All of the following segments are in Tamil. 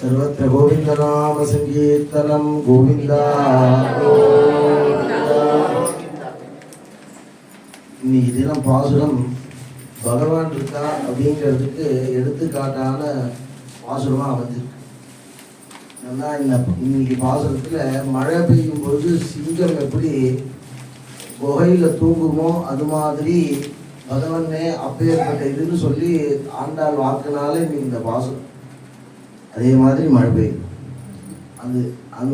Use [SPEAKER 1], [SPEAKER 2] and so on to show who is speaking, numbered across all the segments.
[SPEAKER 1] सर्वत्र गोविंद नाम संकीर्तनम गोविंदा இன்னைக்கு தினம் பாசுரம் பகவான் இருக்கா அப்படிங்கிறதுக்கு எடுத்துக்காட்டான பாசுரமாக அமைஞ்சிருக்கு. ஏன்னா இன்னைக்கு பாசுரத்தில் மழை பெய்யும் பொழுது சிங்கம் எப்படி குகையில் தூங்குமோ அது மாதிரி பகவானே அப்பேற்பட்ட இதுன்னு சொல்லி ஆண்டாள் வாக்குனால இன்னைக்கு இந்த பாசுரம் அதே மாதிரி மழை பெய்யும். அது அது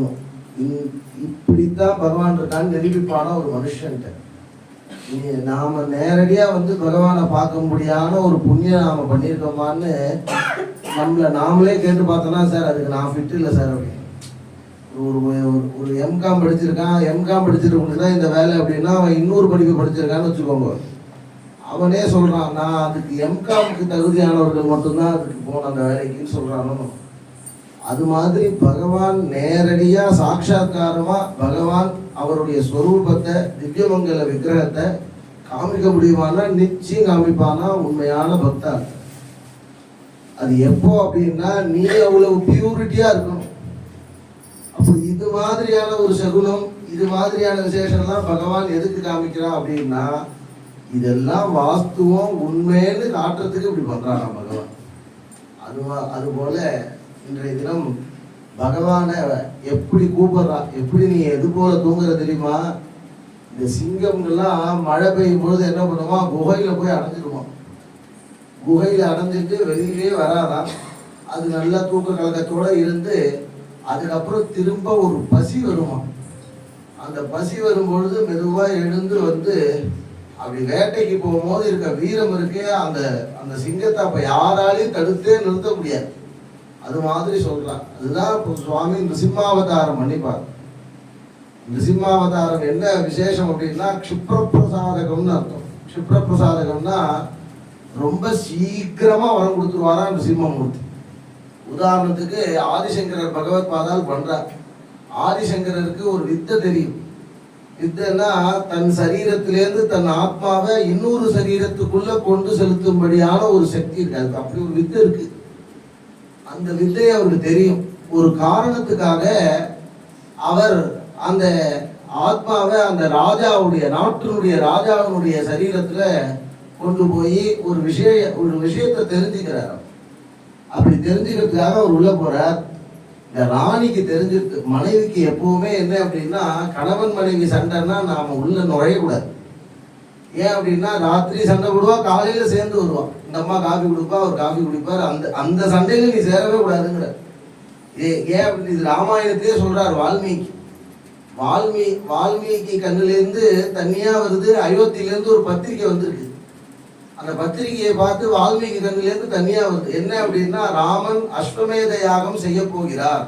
[SPEAKER 1] இப்படித்தான் பகவான் இருக்கான்னு நிரூபிப்பான ஒரு மனுஷன்ட்ட நாம நேரடியா பகவானை பார்க்க முடியாத ஒரு புண்ணியம் நாம பண்ணியிருக்கோமான்னு நம்மளை நாமளே கேட்டு பார்த்தோம்னா, சார் அதுக்கு நான் ஃபிட் இல்லை சார் அப்படின்னு. ஒரு எம்காம் படிச்சிருக்கான், எம்காம் படிச்சிருக்கவனுக்கு தான் இந்த வேலை அப்படின்னா அவன் இன்னொரு படிப்பு படிச்சிருக்கான்னு வச்சுக்கோங்க. அவனே சொல்றான், நான் அதுக்கு எம்காமுக்கு தகுதியானவர்கள் மட்டும்தான் அதுக்கு போன அந்த வேலைக்குன்னு சொல்றானோ. அது மாதிரி பகவான் நேரடியா சாட்சாத்காரமா பகவான் அவருடைய ஸ்வரூபத்தை திவ்யமங்கல விக்கிரகத்தை காமிக்க முடியுமானா நிச்சயம் காமிப்பானா உண்மையான பக்தா. அது எப்போ அப்படின்னா நீ அவ்வளவு பியூரிட்டியா இருக்கணும். அப்போ இது மாதிரியான ஒரு சகுனம், இது மாதிரியான விசேஷம்லாம் பகவான் எதுக்கு காமிக்கிறான் அப்படின்னா இதெல்லாம் வாஸ்துவம் உண்மைன்னு காட்டுறதுக்கு இப்படி பண்றானா பகவான். அதுபோல இன்றைய தினம் பகவானை எப்படி கூப்பிடுறான், எப்படி நீ எது போல தூங்குற தெரியுமா? இந்த சிங்கம்லாம் மழை பெய்யும் பொழுது என்ன பண்ணுமா, குகையில போய் அடைஞ்சிடுமா. குகையில அடைஞ்சிட்டு வெளியிலே வராதான். அது நல்லா தூக்க கலக்கத்தோட இருந்து அதுக்கப்புறம் திரும்ப ஒரு பசி வருமா. அந்த பசி வரும்பொழுது மெதுவா எழுந்து அப்படி வேட்டைக்கு போகும்போது இருக்க வீரம் இருக்கே, அந்த அந்த சிங்கத்தை அப்ப யாராலையும் தடுத்தே நிறுத்த முடியாது. அது மாதிரி சொல்றான். அதுதான் சுவாமி நிருசிம்மாவதாரம் பண்ணிப்பார். நிருசிம்மாவதாரம் என்ன விசேஷம் அப்படின்னா க்ஷிப்ரபிரசாதகம்னு அர்த்தம். க்ஷிப்ரபிரசாதகம்னா ரொம்ப சீக்கிரமா வரம் கொடுத்துருவாரா நிருசிம்மமூர்த்தி. உதாரணத்துக்கு ஆதிசங்கரர் பகவத் பாதால் பண்றார். ஆதிசங்கரருக்கு ஒரு வித்தை தெரியும். வித்தைன்னா தன் சரீரத்திலேருந்து தன் ஆத்மாவை இன்னொரு சரீரத்துக்குள்ள கொண்டு செலுத்தும்படியான ஒரு சக்தி இருக்காது. அப்படி ஒரு வித்தை இருக்கு. அந்த வித்தை அவருக்கு தெரியும். ஒரு காரணத்துக்காக அவர் அந்த ஆத்மாவை அந்த ராஜாவுடைய நாட்டினுடைய ராஜாவினுடைய சரீரத்துல கொண்டு போய் ஒரு விஷயத்தை தெரிஞ்சுக்கிறார். அப்படி தெரிஞ்சுக்கிறதுக்காக அவர் உள்ள போறார். இந்த ராணிக்கு தெரிஞ்சிருக்கு, மனைவிக்கு எப்பவுமே என்ன அப்படின்னா கணவன் மனைவி சண்டைன்னா நாம உள்ள நுழையக்கூடாது. ஏன் அப்படின்னா ராத்திரி சண்டை போடுவா, காலையில சேர்ந்து வருவான். இந்த அம்மா காஃபி கொடுப்பா, அவர் காஃபி குடிப்பார். அந்த சண்டையில நீ சேரவே கூடாதுங்கிற. ஏன் அப்படின்னு இது ராமாயணத்திலே சொல்றார் வால்மீகி. வால்மீகி கண்ணிலேருந்து தனியா வருது. அயோத்தியிலேருந்து ஒரு பத்திரிகை வந்திருக்கு. அந்த பத்திரிகையை பார்த்து வால்மீகி கண்ணிலேருந்து தனியா வருது. என்ன அப்படின்னா ராமன் அஸ்வமேத யாகம் செய்ய போகிறார்.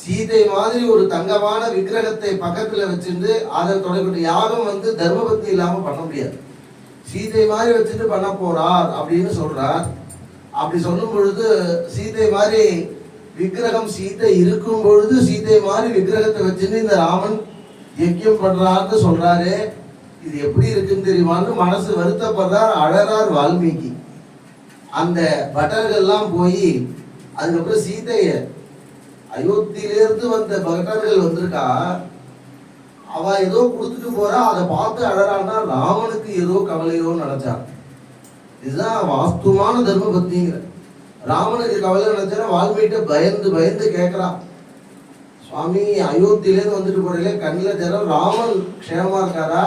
[SPEAKER 1] சீதை மாதிரி ஒரு தங்கமான விக்கிரகத்தை பக்கத்துல வச்சுட்டு அதை தொடர்பு யாகம் தர்மபக்தி இல்லாம பண்ண முடியாது. சீதை மாதிரி வச்சுட்டு பண்ண போறார் அப்படின்னு சொல்றார். அப்படி சொல்லும் பொழுது சீதை மாதிரி விக்கிரகம் சீதை இருக்கும் பொழுது சீதை மாதிரி விக்கிரகத்தை வச்சுட்டு இந்த ராமன் யஜ்யம் பண்றான்னு சொல்றாரு. இது எப்படி இருக்குன்னு தெரியுமான்னு மனசு வருத்தப்படுறார், அழறார் வால்மீகி. அந்த பட்டர்கள்லாம் போய் அதுக்கப்புறம் சீதைய அயோத்தியிலிருந்து வந்த பக்தர்கள் வந்திருக்கா, அவ ஏதோ கொடுத்துட்டு போறா, அதை பார்த்து அழறான்னா ராமனுக்கு ஏதோ கவலையோ நினைச்சான். இதுதான் வாஸ்துமான தர்ம பக்திங்கிற. ராமனுக்கு கவலை நினைச்சா வால்மீகிட்ட பயந்து கேட்கிறான், சுவாமி அயோத்தியிலேருந்து வந்துட்டு போறீங்களே, கண்ணில் ஜரம், ராமன் க்ஷேமமா இருக்காரா,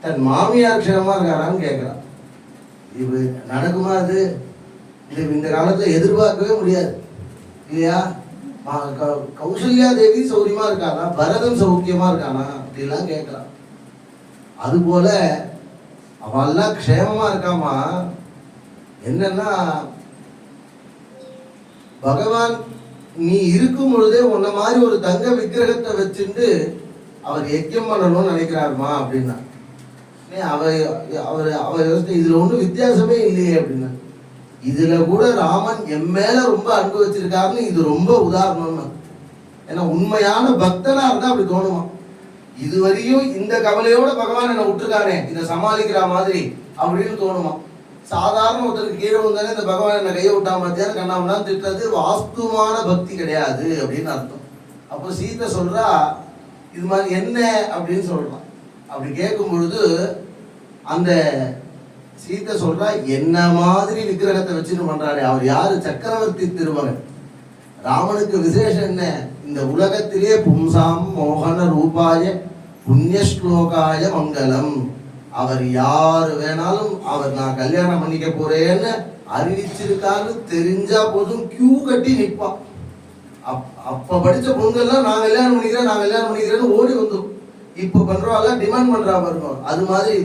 [SPEAKER 1] தன் மாமியார் க்ஷேமமா இருக்காரான்னு கேட்கிறான். இது நடக்குமா? அது இந்த காலத்துல எதிர்பார்க்கவே முடியாது இல்லையா? கௌசல்யா தேவி சௌரியமா இருக்கானா, பரதன் சௌக்கியமா இருக்கானா அப்படிலாம் கேட்கலாம். அது போல அவெல்லாம் க்ஷேமமா இருக்காமா. என்னன்னா பகவான் நீ இருக்கும் பொழுதே உன்ன மாதிரி ஒரு தங்க விக்கிரகத்தை வச்சுட்டு அவர் யஜ்யம் பண்ணணும்னு நினைக்கிறாருமா அப்படின்னா, அவர் இதுல ஒன்றும் வித்தியாசமே இல்லையே அப்படின்னா, இதுல கூட ராமன் என் மேல ரொம்ப அன்பு வச்சிருக்காருன்னு இது ரொம்ப உதாரணம். ஏன்னா உண்மையான பக்தனா இருந்தா அப்படி தோணுமா. இதுவரையும் இந்த கவலையோட பகவான் என்ன விட்டுருக்கானே, இதை சமாளிக்கிற மாதிரி அப்படின்னு தோணுமா. சாதாரண ஒருத்தருக்கு கீழே வந்தாலே இந்த பகவான் என்ன கையை விட்டா மத்தியானம் கண்ணாமனா திட்டுறது வாஸ்துமான பக்தி கிடையாது அப்படின்னு அர்த்தம். அப்போ சீதை சொல்றா இது மாதிரி என்ன அப்படின்னு சொல்றான். அப்படி கேட்கும் பொழுது அந்த சீதை சொல்றா என்ன மாதிரி விக்கிரகத்தை வச்சுட்டு பண்றாரு, அவர் யாரு? சக்கரவர்த்தி திருமகன். ராமனுக்கு விசேஷம் என்ன? இந்த உலகத்திலே பும்சாம் மோகன ரூபாய புண்ணியஸ்லோகாய மங்களம். அவர் யாரு வேணாலும் அவர் நான் கல்யாணம் பண்ணிக்க போறேன்னு அறிவிச்சிருக்கான்னு தெரிஞ்சா போதும் கியூ கட்டி நிற்பான். அப்ப படிச்ச பொண்ணுங்கள்லாம் நான் கல்யாணம் பண்ணிக்கிறேன்னு ஓடி வந்துடும். இப்ப பண்றவாள் டிமாண்ட் பண்றா பாருங்க. அது மாதிரி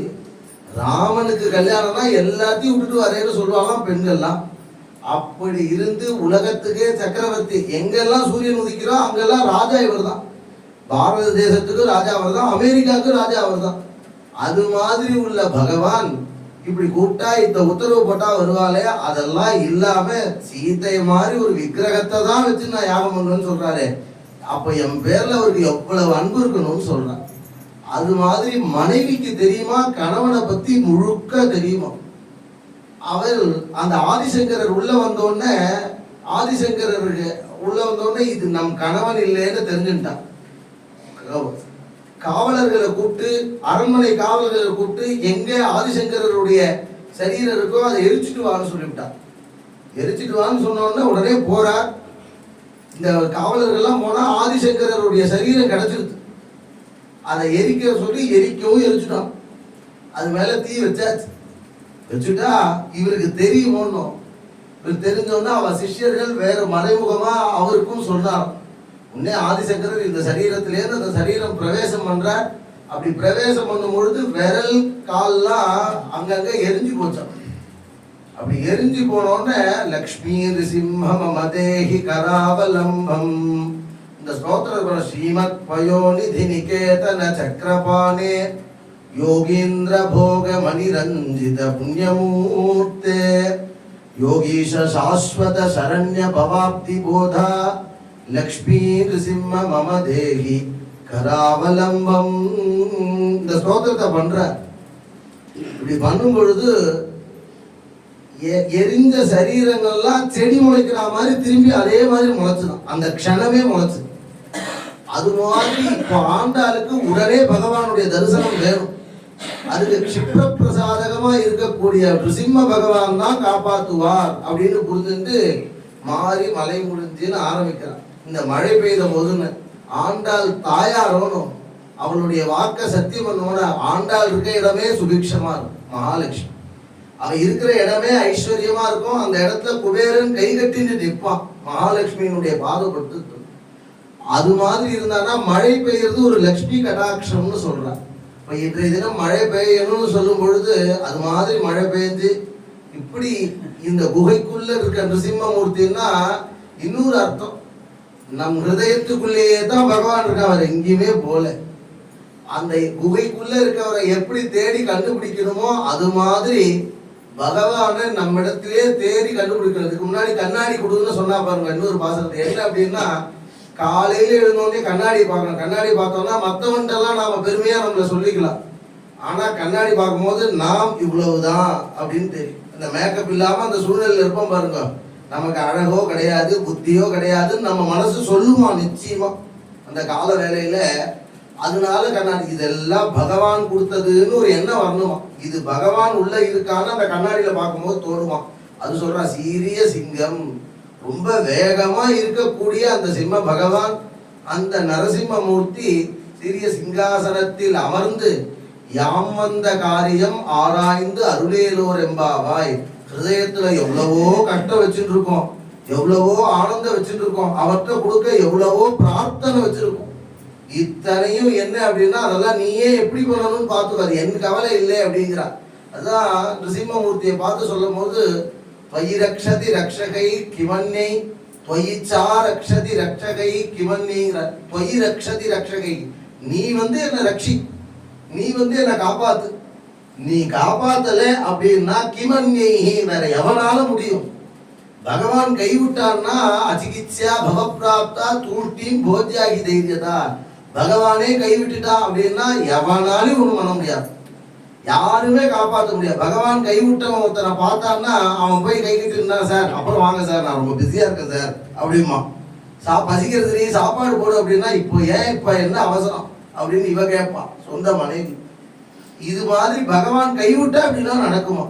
[SPEAKER 1] ராமனுக்கு கல்யாணம்னா எல்லாத்தையும் விட்டுட்டு வரேன்னு சொல்லுவாங்க பெண்கள்லாம். அப்படி இருந்து உலகத்துக்கே சக்கரவர்த்தி. எங்கெல்லாம் சூரியன் உதிக்கிறோ அங்கெல்லாம் ராஜா இவர் தான். பாரத தேசத்துக்கு ராஜா அவர் தான், அமெரிக்காவுக்கு ராஜா அவர் தான். அது மாதிரி உள்ள பகவான் இப்படி கூப்பிட்டா இந்த உத்தரவு போட்டா வருவாளே, அதெல்லாம் இல்லாம சீதை மாதிரி ஒரு விக்கிரகத்தை தான் வச்சு நான் யாகம் பண்ணுவேன்னு சொல்றாரு. அப்ப என் பேர்ல அவருக்கு எவ்வளவு அன்பு இருக்கணும்னு சொல்றான். அது மாதிரி மனைவிக்கு தெரியுமா, கணவனை பத்தி முழுக்க தெரியுமா. அவர் அந்த ஆதிசங்கரர் உள்ள வந்தோடனே இது நம் கணவன் இல்லைன்னு தெரிஞ்சுட்டான். காவலர்களை கூப்பிட்டு, அரண்மனை காவலர்களை கூப்பிட்டு எங்க ஆதிசங்கரருடைய சரீரம் இருக்கோ அதை எரிச்சிட்டு வான்னு சொல்லிவிட்டார். எரிச்சிட்டு வான்னு சொன்னோடனே உடனே போறார். இந்த காவலர்கள்லாம் போனா ஆதிசங்கரருடைய சரீரம் கிடைச்சிருது. அதை எரிக்க சொல்லி எரிக்கவும் எரிச்சுட்டான். அது மேல தீ வச்சுட்டா இவருக்கு தெரியுமோன்னு. இவர் தெரிஞ்சோன்னா அவ சிஷ்யர்கள் வேற மறைமுகமா அவருக்கும் சொன்னார். உடனே ஆதிசங்கரர் இந்த சரீரத்திலேருந்து அந்த சரீரம் பிரவேசம் பண்றார். அப்படி பிரவேசம் பண்ணும் பொழுது விரல் கால்லாம் அங்கங்க எரிஞ்சு போச்சான். அப்படி எரிஞ்சு போனோடனே லக்ஷ்மி சிம்ம மதேஹி கராவலம்பம். இந்த ஸ்தோத்திர ஸ்ரீமத் பயோநிதி நிகேதன சக்கரபாணே யோகீந்திர போக மணிரஞ்சித புண்ணியமூர்த்தே யோகீஷ சாஸ்வத சரண்ய பவாப்தி போதா லக்ஷ்மி சிம்ம மம தேகி கராவலம்பம். இந்த ஸ்தோத்திரத்தை பண்ற. இப்படி பண்ணும் பொழுது எரிஞ்ச சரீரங்கள்லாம் செடி முளைக்கிற மாதிரி திரும்பி அதே மாதிரி முளைச்சுதான். அந்த க்ஷணமே முளைச்சு. அது மாதிரி இப்போ ஆண்டாளுக்கு உடனே பகவானுடைய தரிசனம் வேணும். அதுக்கு க்ஷிப்ர பிரசாதகமா இருக்கக்கூடிய நிருசிம்ம பகவான் தான் காப்பாத்துவார் அப்படின்னு புரிஞ்சுட்டு மாறி மலை முடிஞ்சுன்னு ஆரம்பிக்கிறான். இந்த மழை பெய்த போதுன்னு ஆண்டாள் தாயாரோனும் அவளுடைய வாக்க சத்தியம் பண்ணோட ஆண்டாள் இருக்க இடமே சுபிக்ஷமா இருக்கும். மகாலட்சுமி அவ இருக்கிற இடமே ஐஸ்வர்யமா இருக்கும். அந்த இடத்துல குபேரன் கை கட்டின்னு நிற்பான் மகாலட்சுமியினுடைய பாதப்பட்டு. அது மாதிரி இருந்தானா மழை பெய்யறது ஒரு லட்சுமி கடாட்சம்னு சொல்றான். இப்ப இன்றைய தினம் மழை பெய்யணும்னு சொல்லும் பொழுது அது மாதிரி மழை பெய்ஞ்சு இப்படி இந்த குகைக்குள்ள இருக்க நிருசிம்மமூர்த்தின்னா இன்னொரு அர்த்தம். நம் ஹிருதயத்துக்குள்ளேயே தான் பகவான் இருக்க, அவர் எங்கேயுமே போல. அந்த குகைக்குள்ள இருக்கவரை எப்படி தேடி கண்டுபிடிக்கணுமோ அது மாதிரி பகவானை நம்ம இடத்திலே தேடி கண்டுபிடிக்கிறதுக்கு முன்னாடி கண்ணாடி கொடுன்னு சொன்னா பாருங்க. இன்னொரு பாசனத்தை என்ன அப்படின்னா, காலையில எழுந்தோடனே கண்ணாடி பார்க்கணும். கண்ணாடி பார்த்தோம்னா மற்றவன்ட்டெல்லாம் நாம பெருமையா நம்மள சொல்லிக்கலாம். ஆனா கண்ணாடி பார்க்கும்போது நாம் இவ்வளவுதான் அப்படின்னு தெரியும். இந்த மேக்கப் இல்லாம அந்த சூழ்நிலையில இருப்போம் பாருங்க, நமக்கு அழகோ கிடையாது புத்தியோ கிடையாதுன்னு நம்ம மனசு சொல்லுமா நிச்சயமா அந்த கால வேலையில. அதனால கண்ணாடி இதெல்லாம் பகவான் கொடுத்ததுன்னு ஒரு எண்ணம் வரணுமா. இது பகவான் உள்ள இருக்கான்னு அந்த கண்ணாடியில பார்க்கும்போது தோணுமா. அது சொல்றா சீரிய சிங்கம், ரொம்ப வேகமா இருக்கக்கூடிய அந்த சிம்ம பகவான், அந்த நரசிம்மமூர்த்தி சிறிய சிங்காசனத்தில் அமர்ந்து யாம் வந்த காரியம் ஆராய்ந்து அருளேலோர் எம்பாவாய். ஹிருதயத்துல எவ்வளவோ கஷ்டம் வச்சுட்டு இருக்கோம், எவ்வளவோ ஆனந்தம் வச்சுட்டு இருக்கோம், அவற்றை கொடுக்க எவ்வளவோ பிரார்த்தனை வச்சிருக்கோம். இத்தனையும் என்ன அப்படின்னா அதெல்லாம் நீயே எப்படி பண்ணணும்னு பார்த்துக்காது, என் கவலை இல்லை அப்படிங்கிறா. அதான் நிருசிம்மமூர்த்தியை பார்த்து சொல்லும் போது त्वयि रक्षति रक्षकै किमन्यै त्वयिचा रक्षति रक्षकै किमन्यैங்கிற. त्वयि रक्षति रक्षकै, நீ என்ன ரட்சி, நீ என்ன காப்பாத்து. நீ காப்பாத்தல அப்படின்னா கிமன்யை, வேற எவனால முடியும். பகவான் கைவிட்டான்னா அசிகித்யா பவப்பிராப்தா தூஷ்டிம் போஜ்யாகி தைரியதா. பகவானே கைவிட்டுட்டா அப்படின்னா எவனாலும் ஒண்ணு பண்ண முடியாது. யாருமே காப்பாற்ற முடியாது. பகவான் கைவிட்டவன் ஒருத்தனை பார்த்தான்னா அவன் போய் கை கிட்டு இருந்தா சார் அப்புறம் வாங்க சார் நான் ரொம்ப பிஸியா இருக்கேன் சார் அப்படிமா. பசிக்கிறது நீ சாப்பாடு போடு அப்படின்னா இப்போ ஏன் இப்போ என்ன அவசரம் அப்படின்னு இவ கேட்பான் சொந்த மனைவி. இது மாதிரி பகவான் கைவிட்டா அப்படின்னா நடக்குமா?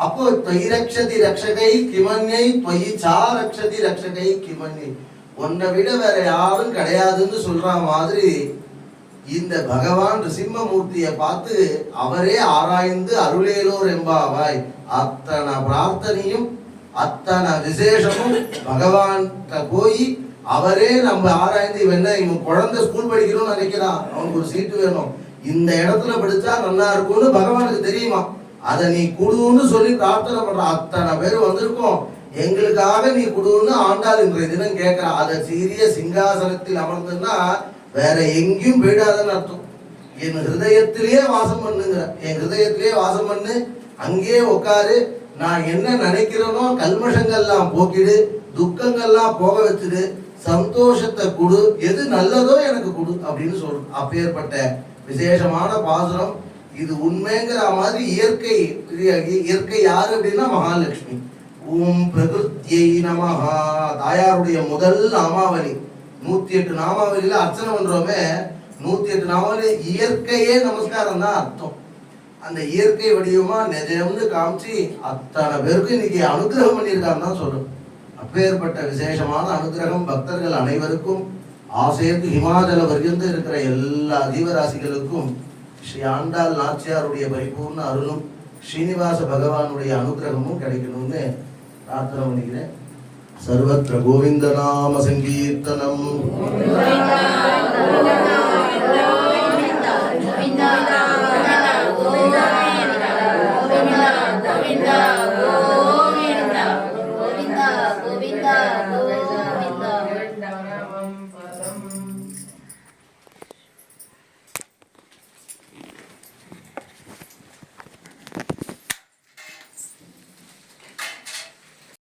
[SPEAKER 1] அப்போ தொய் ரக்ஷதி ரக்ஷகை கிமன்யை தொய் சா ரக்ஷதி ரக்ஷகை கிமன்யை, உன்னை விட வேற யாரும் கிடையாதுன்னு சொல்ற மாதிரி இந்த பகவான் ரிசிம்மமூர்த்தியை பார்த்து அவரே ஆராய்ந்து அருளேலோர் எம்பாவாய் அத்தனை பிரார்த்தனையும் அத்தனை விசேஷமும் பகவான் போய் அவரே நம்ம ஆராய்ந்து இவன் குழந்தை ஸ்கூல் படிக்கணும்னு நினைக்கிறான், அவனுக்கு ஒரு சீட்டு வேணும், இந்த இடத்துல படிச்சா நல்லா இருக்கும்னு பகவானுக்கு தெரியுமா, அதை நீ குடுன்னு சொல்லி பிரார்த்தனை பண்ற. அத்தனை பேர் வந்திருக்கோம், எங்களுக்காக நீ குடுன்னு ஆண்டாள் இன்றைய தினம் கேட்கிறா. அதை சீரிய சிங்காசனத்தில் அமர்ந்துன்னா வேற எங்கேயும் போயிடாதன்னு அர்த்தம். என் ஹிருதயத்திலேயே வாசம் பண்ணுங்கிற, என் ஹிருதயத்திலேயே வாசம் பண்ணு, அங்கேயே உட்காரு, நான் என்ன நினைக்கிறேனோ கல்மஷங்கள்லாம் போக்கிடு, துக்கங்கள்லாம் போக வச்சுடு, சந்தோஷத்தை கொடு, எது நல்லதோ எனக்கு கொடு அப்படின்னு சொல்றோம். அப்பேற்பட்ட விசேஷமான பாசுரம் இது. உண்மைங்கிற மாதிரி இயற்கை இயற்கை யாரு அப்படின்னா மகாலட்சுமி. ஓம் பிரகிருத்யை நமஹா, தாயாருடைய முதல் நாமாவளி. 108 நாமாவளியில அர்ச்சனை பண்றோமே, 108 நாமாவளி இயற்கையே நமஸ்காரம் தான் அர்த்தம். அந்த இயற்கை வடிவமா நிஜம்னு காமிச்சு அத்தனை பேருக்கு இன்னைக்கு அனுகிரகம் பண்ணியிருக்காருன்னு தான் சொல்றோம். அப்பேற்பட்ட விசேஷமான அனுகிரகம் பக்தர்கள் அனைவருக்கும் ஆசையத்து ஹிமாச்சல வர்க்கந்து இருக்கிற எல்லா ஜீவராசிகளுக்கும் ஸ்ரீ ஆண்டாள் நாச்சியாருடைய பரிபூர்ண அருளும் ஸ்ரீனிவாச பகவானுடைய அனுகிரகமும் கிடைக்கணும்னு பிரார்த்தனை பண்ணிக்கிறேன். சர்வத்ர கோவிந்த நாம சங்கீர்த்தனம்.